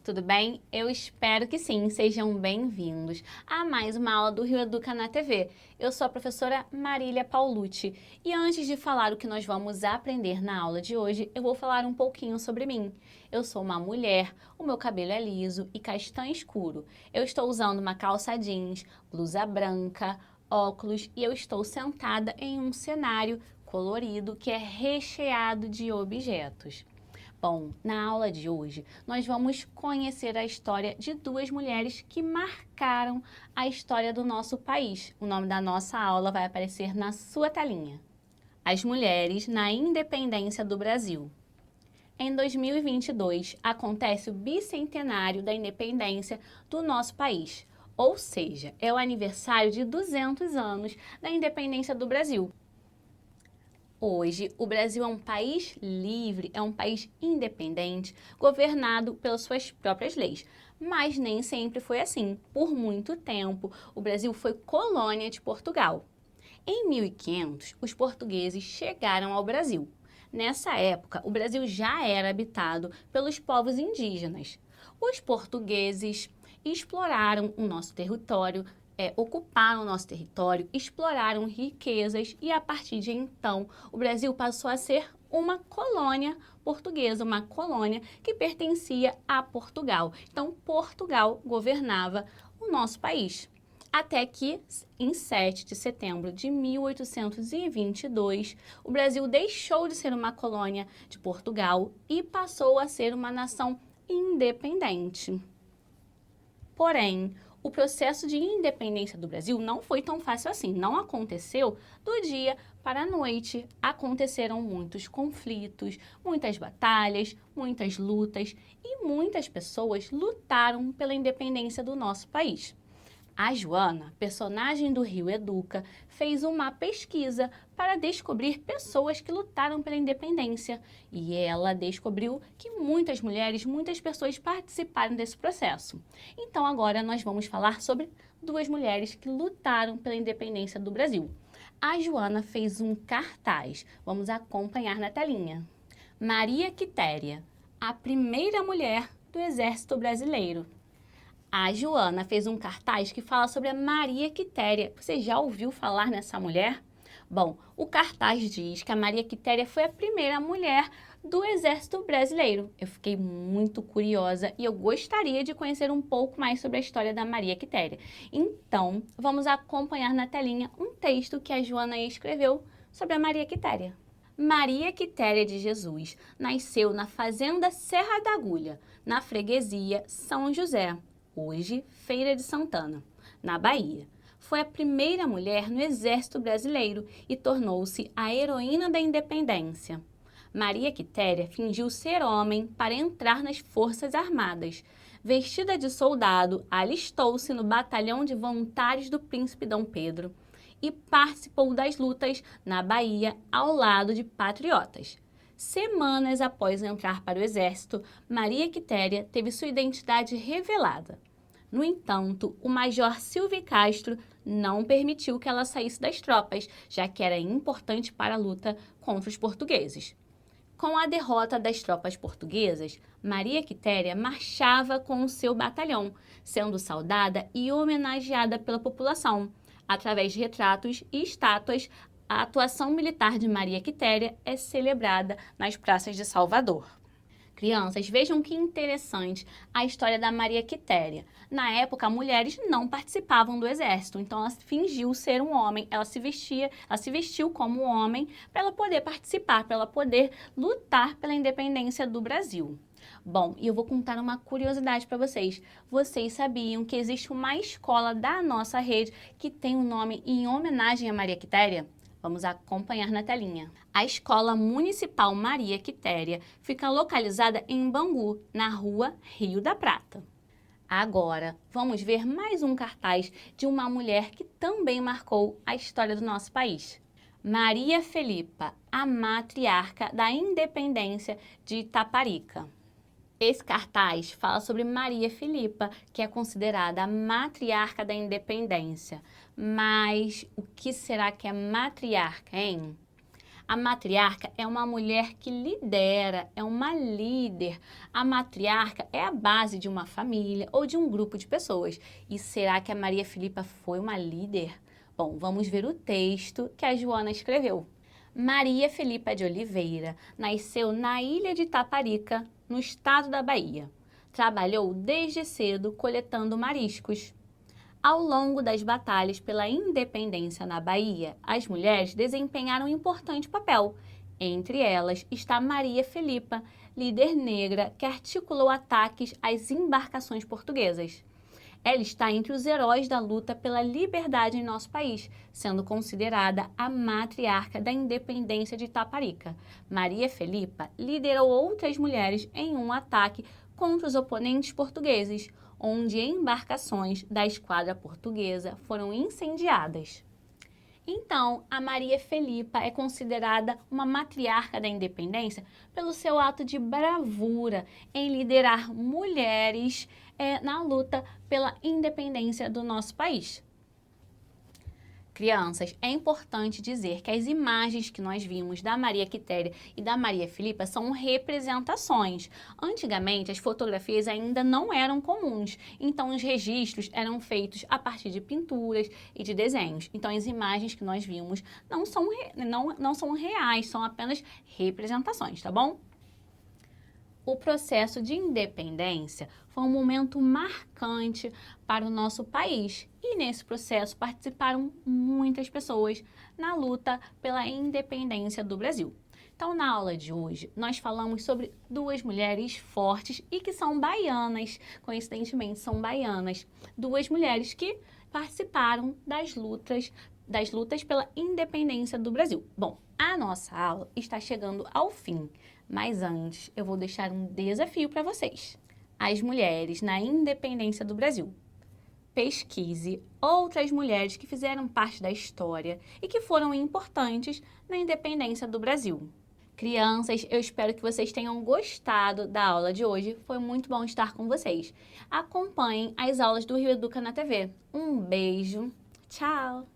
Tudo bem? Eu espero que sim, sejam bem-vindos a mais uma aula do Rio Educa na TV. Eu sou a professora Marília Paulucci e antes de falar o que nós vamos aprender na aula de hoje, eu vou falar um pouquinho sobre mim. Eu sou uma mulher, o meu cabelo é liso e castanho escuro. Eu estou usando uma calça jeans, blusa branca, óculos e eu estou sentada em um cenário colorido que é recheado de objetos. Bom, na aula de hoje, nós vamos conhecer a história de duas mulheres que marcaram a história do nosso país. O nome da nossa aula vai aparecer na sua telinha. As mulheres na independência do Brasil. Em 2022, acontece o bicentenário da independência do nosso país. Ou seja, é o aniversário de 200 anos da independência do Brasil. Hoje, o Brasil é um país livre, é um país independente, governado pelas suas próprias leis. Mas nem sempre foi assim. Por muito tempo, o Brasil foi colônia de Portugal. Em 1500, os portugueses chegaram ao Brasil. Nessa época, o Brasil já era habitado pelos povos indígenas. Os portugueses exploraram o nosso território, ocuparam o nosso território, exploraram riquezas e a partir de então o Brasil passou a ser uma colônia portuguesa, uma colônia que pertencia a Portugal. Então Portugal governava o nosso país. Até que, em 7 de setembro de 1822, o Brasil deixou de ser uma colônia de Portugal e passou a ser uma nação independente. Porém, o processo de independência do Brasil não foi tão fácil assim, não aconteceu do dia para a noite. Aconteceram muitos conflitos, muitas batalhas, muitas lutas e muitas pessoas lutaram pela independência do nosso país. A Joana, personagem do Rio Educa, fez uma pesquisa para descobrir pessoas que lutaram pela independência e ela descobriu que muitas mulheres, muitas pessoas participaram desse processo. Então agora nós vamos falar sobre duas mulheres que lutaram pela independência do Brasil. A Joana fez um cartaz, vamos acompanhar na telinha. Maria Quitéria, a primeira mulher do Exército Brasileiro. A Joana fez um cartaz que fala sobre a Maria Quitéria. Você já ouviu falar nessa mulher? Bom, o cartaz diz que a Maria Quitéria foi a primeira mulher do Exército Brasileiro. Eu fiquei muito curiosa e eu gostaria de conhecer um pouco mais sobre a história da Maria Quitéria. Então, vamos acompanhar na telinha um texto que a Joana escreveu sobre a Maria Quitéria. Maria Quitéria de Jesus nasceu na fazenda Serra da Agulha, na freguesia São José, hoje Feira de Santana, na Bahia. Foi a primeira mulher no Exército Brasileiro e tornou-se a heroína da independência. Maria Quitéria fingiu ser homem para entrar nas Forças Armadas. Vestida de soldado, alistou-se no Batalhão de Voluntários do Príncipe Dom Pedro e participou das lutas na Bahia ao lado de patriotas. Semanas após entrar para o Exército, Maria Quitéria teve sua identidade revelada. No entanto, o Major Silvio Castro não permitiu que ela saísse das tropas, já que era importante para a luta contra os portugueses. Com a derrota das tropas portuguesas, Maria Quitéria marchava com o seu batalhão, sendo saudada e homenageada pela população. Através de retratos e estátuas, a atuação militar de Maria Quitéria é celebrada nas praças de Salvador. Crianças, vejam que interessante a história da Maria Quitéria. Na época, mulheres não participavam do exército, então ela fingiu ser um homem, ela se vestiu como homem para ela poder participar, para ela poder lutar pela independência do Brasil. Bom, e eu vou contar uma curiosidade para vocês. Vocês sabiam que existe uma escola da nossa rede que tem um nome em homenagem a Maria Quitéria? Vamos acompanhar na telinha. A Escola Municipal Maria Quitéria fica localizada em Bangu, na rua Rio da Prata. Agora, vamos ver mais um cartaz de uma mulher que também marcou a história do nosso país. Maria Felipa, a matriarca da independência de Itaparica. Esse cartaz fala sobre Maria Filipa, que é considerada a matriarca da independência. Mas o que será que é matriarca, hein? A matriarca é uma mulher que lidera, é uma líder. A matriarca é a base de uma família ou de um grupo de pessoas. E será que a Maria Filipa foi uma líder? Bom, vamos ver o texto que a Joana escreveu. Maria Filipa de Oliveira nasceu na ilha de Taparica, no estado da Bahia. Trabalhou desde cedo coletando mariscos. Ao longo das batalhas pela independência na Bahia, as mulheres desempenharam um importante papel. Entre elas está Maria Filipa, líder negra que articulou ataques às embarcações portuguesas. Ela está entre os heróis da luta pela liberdade em nosso país, sendo considerada a matriarca da independência de Taparica. Maria Filipa liderou outras mulheres em um ataque contra os oponentes portugueses, onde embarcações da esquadra portuguesa foram incendiadas. Então, a Maria Filipa é considerada uma matriarca da independência pelo seu ato de bravura em liderar mulheres na luta pela independência do nosso país. Crianças, é importante dizer que as imagens que nós vimos da Maria Quitéria e da Maria Filipa são representações. Antigamente, as fotografias ainda não eram comuns, então os registros eram feitos a partir de pinturas e de desenhos. Então, as imagens que nós vimos não são reais, são apenas representações, tá bom? O processo de independência foi um momento marcante para o nosso país e nesse processo participaram muitas pessoas na luta pela independência do Brasil. Então, na aula de hoje, nós falamos sobre duas mulheres fortes e que são baianas, coincidentemente são baianas, duas mulheres que participaram das lutas pela independência do Brasil. Bom, a nossa aula está chegando ao fim, mas antes eu vou deixar um desafio para vocês. As mulheres na independência do Brasil. Pesquise outras mulheres que fizeram parte da história e que foram importantes na independência do Brasil. Crianças, eu espero que vocês tenham gostado da aula de hoje. Foi muito bom estar com vocês. Acompanhem as aulas do Rio Educa na TV. Um beijo. Tchau!